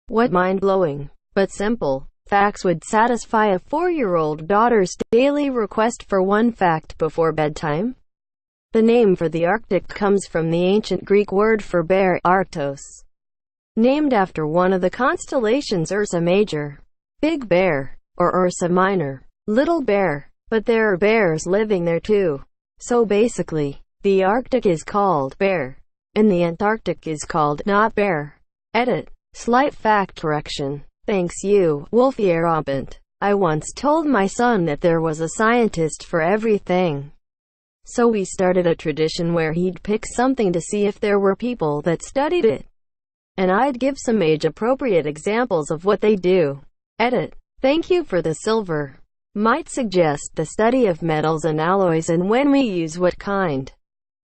What mind-blowing, but simple, facts would satisfy a 4-year-old daughter's daily request for one fact before bedtime? The name for the Arctic comes from the ancient Greek word for bear, Arctos, named after one of the constellations Ursa Major, Big Bear, or Ursa Minor, Little Bear. But there are bears living there too. So basically, the Arctic is called bear, and the Antarctic is called not bear. Edit. Slight fact correction. Thanks you, Wolfie Arabant. I once told my son that there was a scientist for everything. So we started a tradition where he'd pick something to see if there were people that studied it. And I'd give some age-appropriate examples of what they do. Edit. Thank you for the silver. Might suggest the study of metals and alloys and when we use what kind.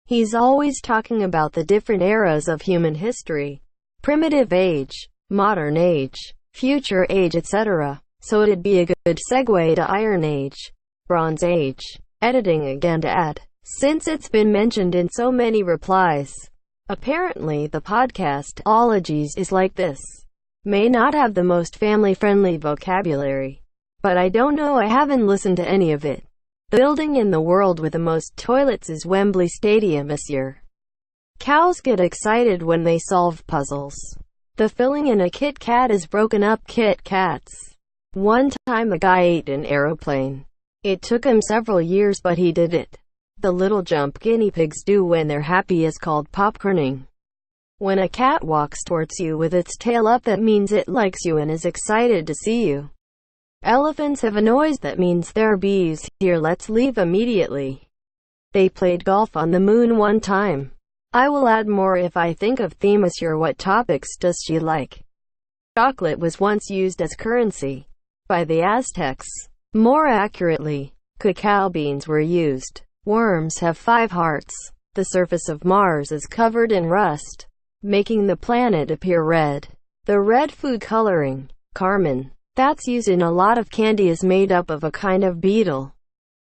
He's always talking about the different eras of human history. Primitive age, modern age, future age, etc. So it'd be a good segue to Iron Age, Bronze Age. Editing again to add, since it's been mentioned in so many replies. Apparently the podcast ologies is like this. May not have the most family-friendly vocabulary. But I don't know, I haven't listened to any of it. The building in the world with the most toilets is Wembley Stadium, monsieur. Cows get excited when they solve puzzles. The filling in a Kit Kat is broken up Kit Kats. One time a guy ate an aeroplane. It took him several years but he did it. The little jump guinea pigs do when they're happy is called popcorning. When a cat walks towards you with its tail up, that means it likes you and is excited to see you. Elephants have a noise that means there are bees here. Let's leave immediately. They played golf on the moon one time. I will add more if I think of theme. Monsieur, what topics does she like? Chocolate was once used as currency by the Aztecs. More accurately, cacao beans were used. Worms have 5 hearts. The surface of Mars is covered in rust, making the planet appear red. The red food coloring, carmine, that's used in a lot of candy is made up of a kind of beetle.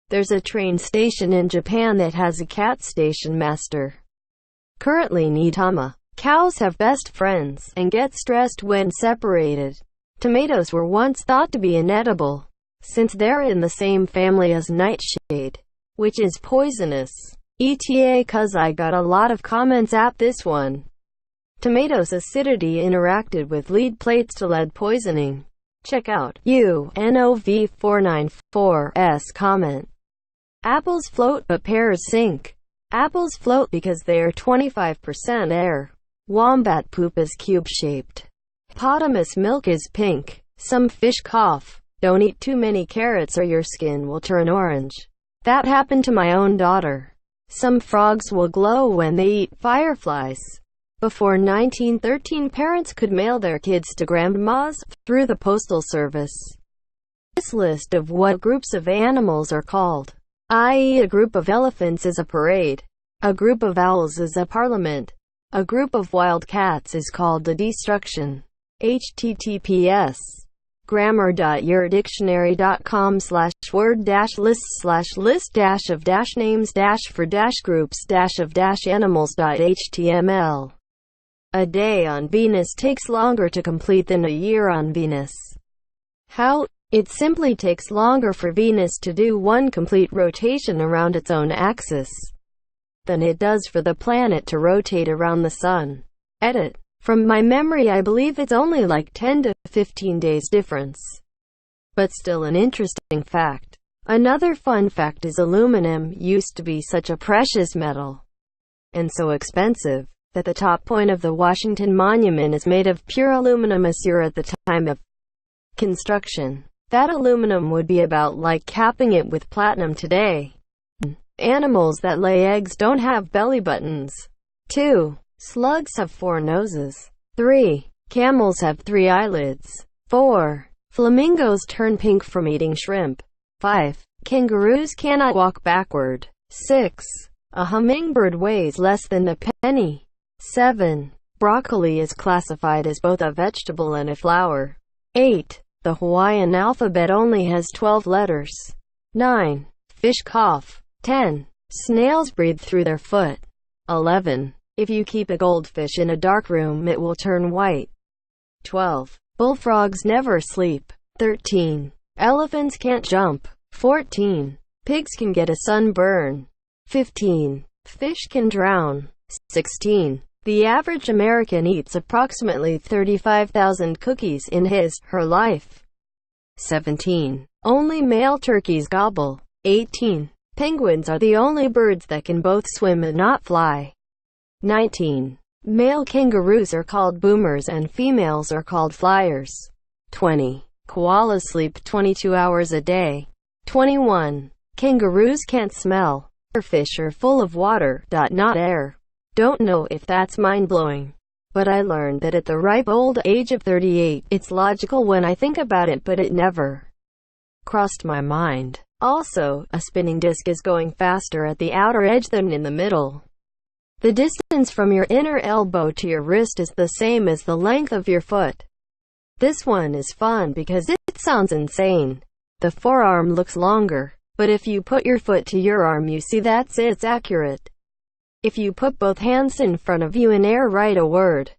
There's a train station in Japan that has a cat station master. Currently Nidama. Cows have best friends and get stressed when separated. Tomatoes were once thought to be inedible, since they're in the same family as nightshade, which is poisonous. ETA, cuz I got a lot of comments at this one. Tomatoes' acidity interacted with lead plates to lead poisoning. Check out UNOV494's comment. Apples float but pears sink. Apples float because they are 25% air. Wombat poop is cube-shaped. Hippopotamus milk is pink. Some fish cough. Don't eat too many carrots or your skin will turn orange. That happened to my own daughter. Some frogs will glow when they eat fireflies. Before 1913, parents could mail their kids to grandmas through the postal service. This list of what groups of animals are called, i.e. a group of elephants is a parade, a group of owls is a parliament, a group of wild cats is called a destruction. https grammar.yerdictionary.com/word-list/list-of-names-for-groups-of-animals.html. A day on Venus takes longer to complete than a year on Venus. How? It simply takes longer for Venus to do one complete rotation around its own axis than it does for the planet to rotate around the Sun. Edit. From my memory I believe it's only like 10 to 15 days difference. But still an interesting fact. Another fun fact is aluminum used to be such a precious metal, and so expensive, that the top point of the Washington Monument is made of pure aluminum assure at the time of construction. That aluminum would be about like capping it with platinum today. Animals that lay eggs don't have belly buttons. 2. Slugs have 4 noses. 3. Camels have 3 eyelids. 4. Flamingos turn pink from eating shrimp. 5. Kangaroos cannot walk backward. 6. A hummingbird weighs less than a penny. 7. Broccoli is classified as both a vegetable and a flower. 8. The Hawaiian alphabet only has 12 letters. 9. Fish cough. 10. Snails breathe through their foot. 11. If you keep a goldfish in a dark room it will turn white. 12. Bullfrogs never sleep. 13. Elephants can't jump. 14. Pigs can get a sunburn. 15. Fish can drown. 16. The average American eats approximately 35,000 cookies in his/her life. 17. Only male turkeys gobble. 18. Penguins are the only birds that can both swim and not fly. 19. Male kangaroos are called boomers and females are called flyers. 20. Koalas sleep 22 hours a day. 21. Kangaroos can't smell. Fish are full of water, not air. Don't know if that's mind-blowing, but I learned that at the ripe old age of 38, it's logical when I think about it, but it never crossed my mind. Also, a spinning disc is going faster at the outer edge than in the middle. The distance from your inner elbow to your wrist is the same as the length of your foot. This one is fun because it sounds insane. The forearm looks longer, but if you put your foot to your arm, you see it's accurate. If you put both hands in front of you and write a word,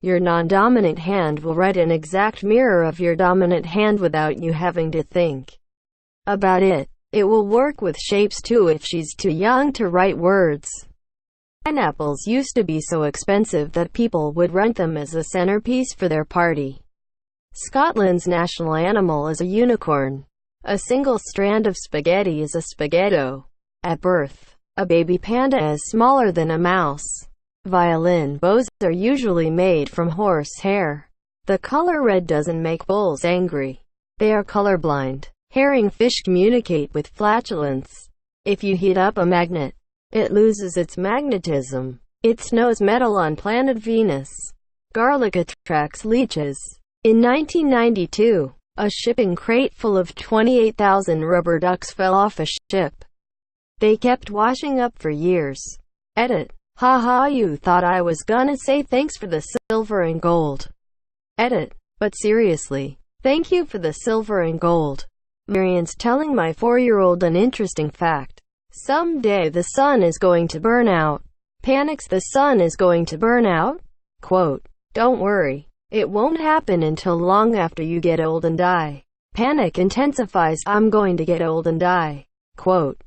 your non-dominant hand will write an exact mirror of your dominant hand without you having to think about it. It will work with shapes too if she's too young to write words. Pineapples used to be so expensive that people would rent them as a centerpiece for their party. Scotland's national animal is a unicorn. A single strand of spaghetti is a spaghetto. At birth, a baby panda is smaller than a mouse. Violin bows are usually made from horse hair. The color red doesn't make bulls angry. They are colorblind. Herring fish communicate with flatulence. If you heat up a magnet, it loses its magnetism. It snows metal on planet Venus. Garlic attracts leeches. In 1992, a shipping crate full of 28,000 rubber ducks fell off a ship. They kept washing up for years. Edit. Haha, you thought I was gonna say thanks for the silver and gold. Edit. But seriously, thank you for the silver and gold. Marian's telling my 4-year-old an interesting fact. Someday the sun is going to burn out. Panics, the sun is going to burn out? Quote. Don't worry. It won't happen until long after you get old and die. Panic intensifies, I'm going to get old and die. Quote.